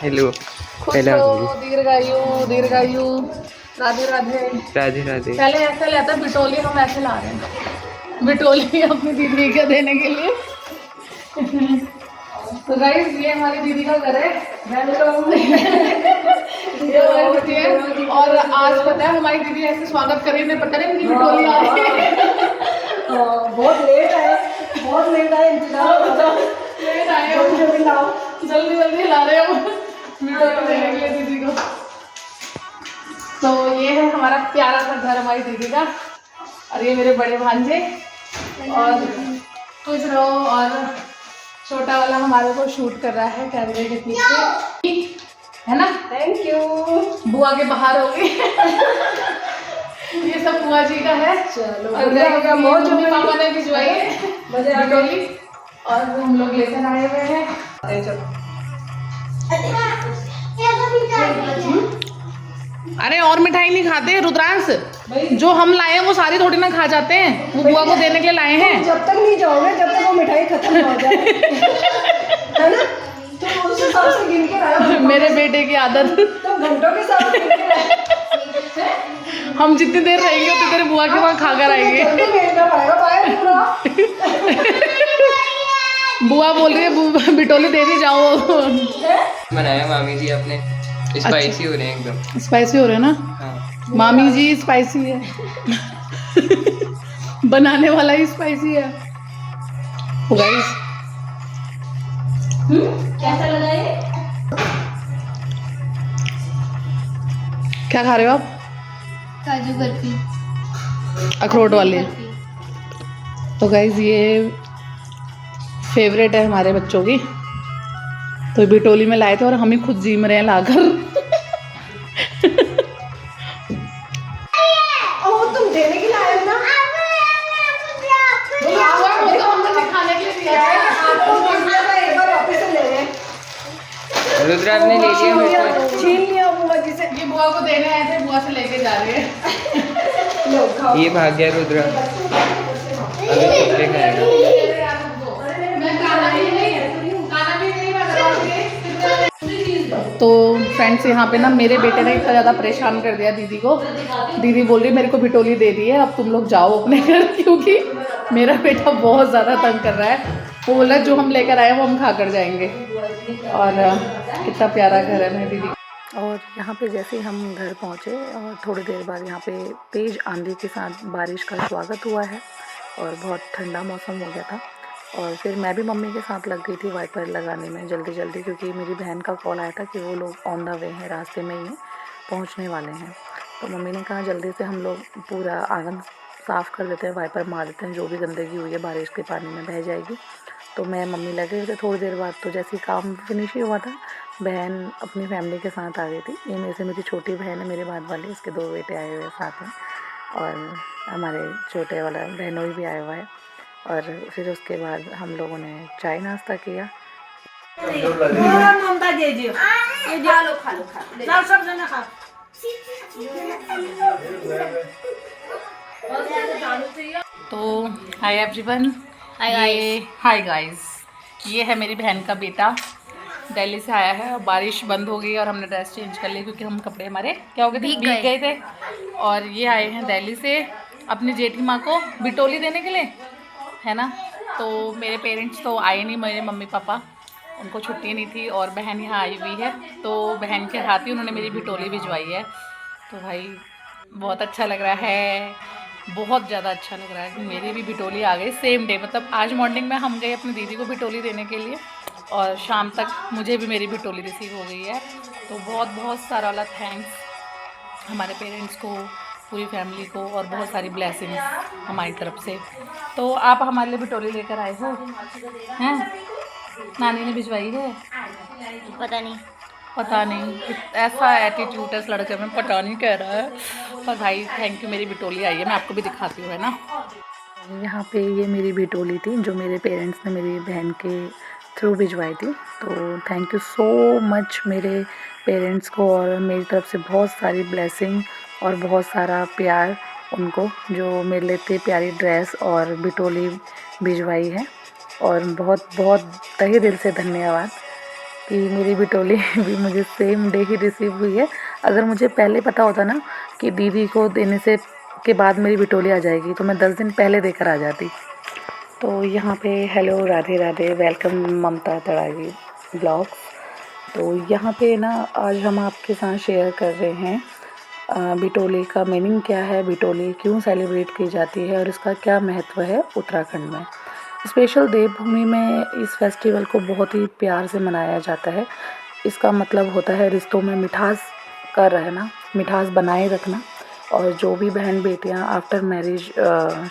Hello. खुश पहला रहो, दीर्घायु दीर्घायु। राधे राधे। राधे राधे। पहले ऐसे लेता बिटोली, हम ऐसे ला रहे हैं बिटोली अपनी दीदी को देने के लिए। तो गाइस ये हमारी दीदी का घर है। वेलकम। ये हमारी दीदी है और आज पता है हमारी दीदी ऐसे स्वागत कर रही है, पता नहीं इनकी बिटोली आ रही है। बहुत लेट आए, बहुत लेट आए, इंतजार होता लेट आए जल्दी जल्दी लाओ। जल्दी जल्दी ला रहे हो बिटोली देने के लिए दीदी को। तो ये है हमारा प्यारा सा घर हमारी दीदी का, और ये मेरे बड़े भांजे। और खुश रहो। और छोटा वाला हमारे को शूट कर रहा है कैमरे के पीछे, है ना। Thank you. बुआ के बाहर हो गई। ये सब बुआ जी का है। चलो और मम्मी पापा ने भिजवाई है मजा बिटोली, और हम लोग लेकर आए हुए हैं। अरे और मिठाई नहीं खाते रुद्रांश, जो हम लाए हैं वो सारी थोड़ी ना खा जाते हैं, वो बुआ को देने के लिए लाए हैं। जब तक नहीं जाओगे जब तक वो मिठाई खत्म ना हो जाए, है ना। तो उस हिसाब से गिन के लाओ। मेरे बेटे की आदत। तो घंटों के साथ गिन के लाओ। हम जितनी देर रहेंगे उतनी देर बुआ के वहाँ खा कर आएंगे। जल्दी भेजना पड़ेगा, पाया पूरा। बुआ बोल रही है बिटोली दे दी जाओ। बनाया मामी जी आपने, स्पाइसी हो रहे हैं एकदम। स्पाइसी हो रहे हैं ना। हाँ। मामी जी स्पाइसी है। बनाने वाला ही स्पाइसी है। गाइस कैसा लगा ये? क्या खा रहे हो आप? काजू बर्फी, अखरोट वाले। तो गाइस ये फेवरेट है हमारे बच्चों की, तो बिटोली में लाए थे और हम ही खुद जीम रहे हैं लाकर। वो तुम देने के लिए आए हो ना। खाने के लिए दिया है। आपको दूसरा का एक बार वापस से ले गए। रुद्र आपने ले लिया मेरे को। छीन लिया बुआ जी से। ये बुआ को देने आए थे, बुआ से लेके जा रहे हैं। लो खाओ। ये भाग गया रुद्र, अभी चुपले खाएगा। तो फ्रेंड्स यहाँ पे ना मेरे बेटे ने इतना ज़्यादा परेशान कर दिया दीदी को। दीदी बोल रही मेरे को बिटोली दे दी है, अब तुम लोग जाओ अपने घर, क्योंकि मेरा बेटा बहुत ज़्यादा तंग कर रहा है। वो बोला जो हम लेकर आए वो हम खा कर जाएंगे। और कितना प्यारा घर है मेरी दीदी। और यहाँ पे जैसे ही हम घर पहुँचे और थोड़ी देर बाद यहाँ पे तेज़ आंधी के साथ बारिश का स्वागत हुआ है और बहुत ठंडा मौसम हो गया था। और फिर मैं भी मम्मी के साथ लग गई थी वाइपर लगाने में जल्दी जल्दी, क्योंकि मेरी बहन का कॉल आया था कि वो लोग ऑन द वे हैं, रास्ते में ही हैं, पहुँचने वाले हैं। तो मम्मी ने कहा जल्दी से हम लोग पूरा आंगन साफ़ कर देते हैं, वाइपर मार देते हैं, जो भी गंदगी हुई है बारिश के पानी में बह जाएगी। तो मैं मम्मी लगे हुए थे। थोड़ी देर बाद तो जैसे ही काम फिनिश ही हुआ था, बहन अपनी फैमिली के साथ आ गई थी। ये मेरे से मेरी छोटी बहन है, मेरे बाद वाली, उसके 2 बेटे आए हुए हैं साथ में, और हमारे छोटे वाला बहनोई भी आया हुआ है। और फिर उसके बाद हम लोगों ने चाय नाश्ता किया। तो हाय एवरीवन, हाय गाइस। ये है मेरी बहन का बेटा, दिल्ली से आया है। बारिश बंद हो गई और हमने ड्रेस चेंज कर ली, क्योंकि हम कपड़े हमारे क्या हो गए थे, भीग गए थे। और ये आए हैं दिल्ली से अपनी जेठी माँ को बिटोली देने के लिए, है ना। तो मेरे पेरेंट्स तो आए नहीं, मेरे मम्मी पापा, उनको छुट्टी नहीं थी, और बहन यहाँ आई हुई है। तो बहन के हाथ ही उन्होंने मेरी बिटोली भिजवाई है। तो भाई बहुत अच्छा लग रहा है, बहुत ज़्यादा अच्छा लग रहा है कि मेरी भी बिटोली आ गई सेम डे। मतलब आज मॉर्निंग में हम गए अपनी दीदी को बिटोली देने के लिए, और शाम तक मुझे भी मेरी बिटोली रिसीव हो गई है। तो बहुत बहुत सारा वाला थैंक्स हमारे पेरेंट्स को, पूरी फैमिली को, और बहुत सारी ब्लेसिंग्स हमारी तरफ से। तो आप हमारे लिए बिटोली लेकर आए हो, हैं? नानी ने भिजवाई है? पता नहीं ऐसा एटीट्यूड है इस लड़के में, पता नहीं कह रहा है। पर भाई थैंक यू, मेरी बिटोली आई है, मैं आपको भी दिखाती हूँ, है ना। यहाँ पे ये मेरी बिटोली थी जो मेरे पेरेंट्स ने मेरी बहन के थ्रू भिजवाई थी। तो थैंक यू सो मच मेरे पेरेंट्स को, और मेरी तरफ से बहुत सारी ब्लेसिंग और बहुत सारा प्यार उनको, जो मेरे लिए इतनी प्यारी ड्रेस और बिटोली भिजवाई है। और बहुत बहुत तहे दिल से धन्यवाद कि मेरी बिटोली भी मुझे सेम डे ही रिसीव हुई है। अगर मुझे पहले पता होता ना कि दीदी को देने से के बाद मेरी बिटोली आ जाएगी तो मैं 10 दिन पहले देकर आ जाती। तो यहाँ पे हेलो राधे राधे, वेलकम ममता तड़ागी ब्लॉग्स। तो यहाँ पे ना आज हम आपके साथ शेयर कर रहे हैं बिटोली का मीनिंग क्या है, बिटोली क्यों सेलिब्रेट की जाती है और इसका क्या महत्व है उत्तराखंड में। स्पेशल देवभूमि में इस फेस्टिवल को बहुत ही प्यार से मनाया जाता है। इसका मतलब होता है रिश्तों में मिठास का रहना, मिठास बनाए रखना। और जो भी बहन बेटियां आफ्टर मैरिज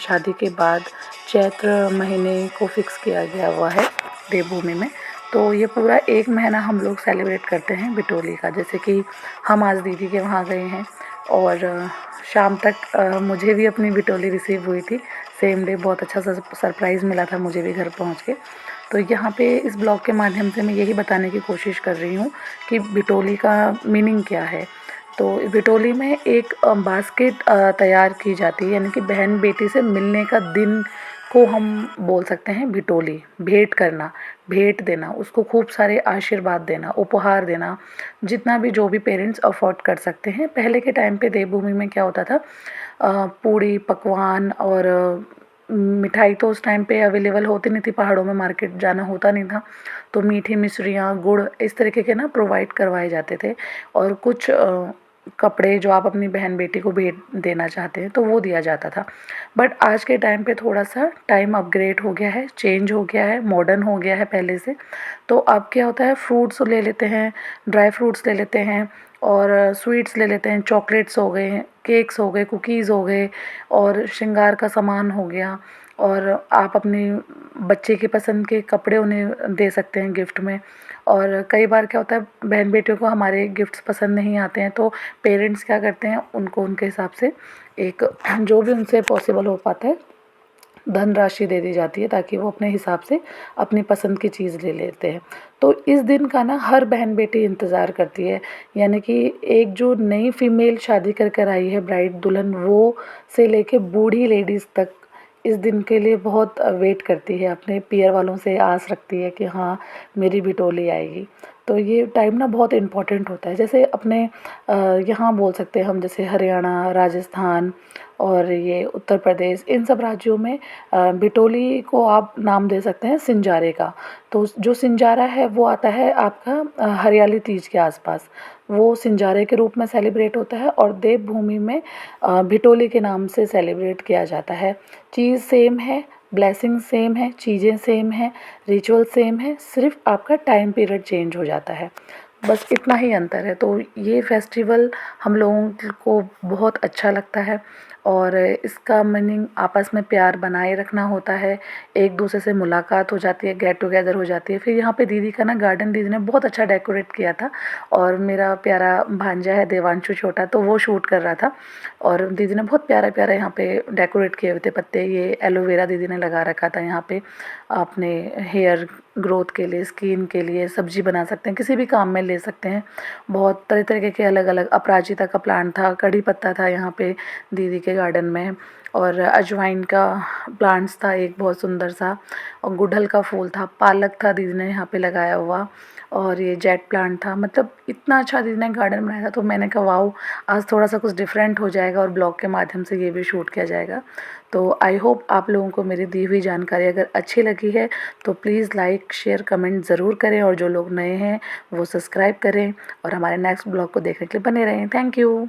शादी के बाद चैत्र महीने को फिक्स किया गया हुआ है देवभूमि में, तो ये पूरा 1 महीना हम लोग सेलिब्रेट करते हैं बिटोली का। जैसे कि हम आज दीदी के वहाँ गए हैं और शाम तक मुझे भी अपनी बिटोली रिसीव हुई थी सेम डे। बहुत अच्छा सरप्राइज़ मिला था मुझे भी घर पहुँच के। तो यहाँ पे इस ब्लॉग के माध्यम से मैं यही बताने की कोशिश कर रही हूँ कि बिटोली का मीनिंग क्या है। तो बिटोली में एक बास्केट तैयार की जाती है, यानी कि बहन बेटी से मिलने का दिन को हम बोल सकते हैं बिटोली। भेंट करना, भेंट देना, उसको खूब सारे आशीर्वाद देना, उपहार देना, जितना भी जो भी पेरेंट्स अफोर्ड कर सकते हैं। पहले के टाइम पे देवभूमि में क्या होता था, पूड़ी पकवान और मिठाई तो उस टाइम पे अवेलेबल होती नहीं थी, पहाड़ों में मार्केट जाना होता नहीं था। तो मीठी मिश्रियाँ, गुड़, इस तरीके के ना प्रोवाइड करवाए जाते थे। और कुछ कपड़े जो आप अपनी बहन बेटी को भेंट देना चाहते हैं तो वो दिया जाता था। बट आज के टाइम पे थोड़ा सा टाइम अपग्रेड हो गया है, चेंज हो गया है, मॉडर्न हो गया है पहले से। तो अब क्या होता है, फ्रूट्स ले लेते हैं, ड्राई फ्रूट्स ले लेते हैं और स्वीट्स ले लेते हैं, चॉकलेट्स हो गए, केक्स हो गए, कुकीज़ हो गए और श्रृंगार का सामान हो गया। और आप अपनी बच्चे के पसंद के कपड़े उन्हें दे सकते हैं गिफ्ट में। और कई बार क्या होता है, बहन बेटियों को हमारे गिफ्ट्स पसंद नहीं आते हैं तो पेरेंट्स क्या करते हैं, उनको उनके हिसाब से एक जो भी उनसे पॉसिबल हो पाता है धनराशि दे दी जाती है ताकि वो अपने हिसाब से अपनी पसंद की चीज़ ले लेते हैं। तो इस दिन का ना हर बहन बेटी इंतज़ार करती है, यानी कि एक जो नई फीमेल शादी कर कर आई है ब्राइड दुल्हन, वो से लेके बूढ़ी लेडीज़ तक इस दिन के लिए बहुत वेट करती है, अपने पियर वालों से आस रखती है कि हाँ मेरी बिटोली आएगी। तो ये टाइम ना बहुत इम्पोर्टेंट होता है। जैसे अपने यहाँ बोल सकते हैं हम, जैसे हरियाणा, राजस्थान और ये उत्तर प्रदेश, इन सब राज्यों में बिटोली को आप नाम दे सकते हैं सिंजारे का। तो जो सिंजारा है वो आता है आपका हरियाली तीज के आसपास, वो सिंजारे के रूप में सेलिब्रेट होता है और देवभूमि में बिटोली के नाम से सेलिब्रेट किया जाता है। चीज़ सेम है, ब्लेसिंग सेम है, चीज़ें सेम हैं, रिचुअल सेम है, सिर्फ आपका टाइम पीरियड चेंज हो जाता है, बस इतना ही अंतर है। तो ये फेस्टिवल हम लोगों को बहुत अच्छा लगता है और इसका मीनिंग आपस में प्यार बनाए रखना होता है, एक दूसरे से मुलाकात हो जाती है, गेट टुगेदर हो जाती है। फिर यहाँ पे दीदी का ना गार्डन दीदी ने बहुत अच्छा डेकोरेट किया था और मेरा प्यारा भांजा है देवांशु छोटा, तो वो शूट कर रहा था और दीदी ने बहुत प्यारा प्यारा यहाँ पे डेकोरेट किए हुए थे पत्ते। ये एलोवेरा दीदी ने लगा रखा था यहाँ पे, अपने हेयर ग्रोथ के लिए, स्किन के लिए, सब्जी बना सकते हैं, किसी भी काम में ले सकते हैं। बहुत तरह तरह के अलग अलग अपराजिता का प्लांट था, कड़ी पत्ता था यहाँ पे दीदी के गार्डन में, और अजवाइन का प्लांट्स था एक बहुत सुंदर सा, और गुड़हल का फूल था, पालक था दीदी ने यहाँ पे लगाया हुआ, और ये जेट प्लांट था। मतलब इतना अच्छा दीदी ने गार्डन बनाया था। तो मैंने कहा वाओ, आज थोड़ा सा कुछ डिफरेंट हो जाएगा और ब्लॉग के माध्यम से ये भी शूट किया जाएगा। तो आई होप आप लोगों को मेरी दी हुई जानकारी अगर अच्छी लगी है तो प्लीज़ लाइक शेयर कमेंट ज़रूर करें, और जो लोग नए हैं वो सब्सक्राइब करें और हमारे नेक्स्ट ब्लॉग को देखने के लिए बने रहें। Thank you.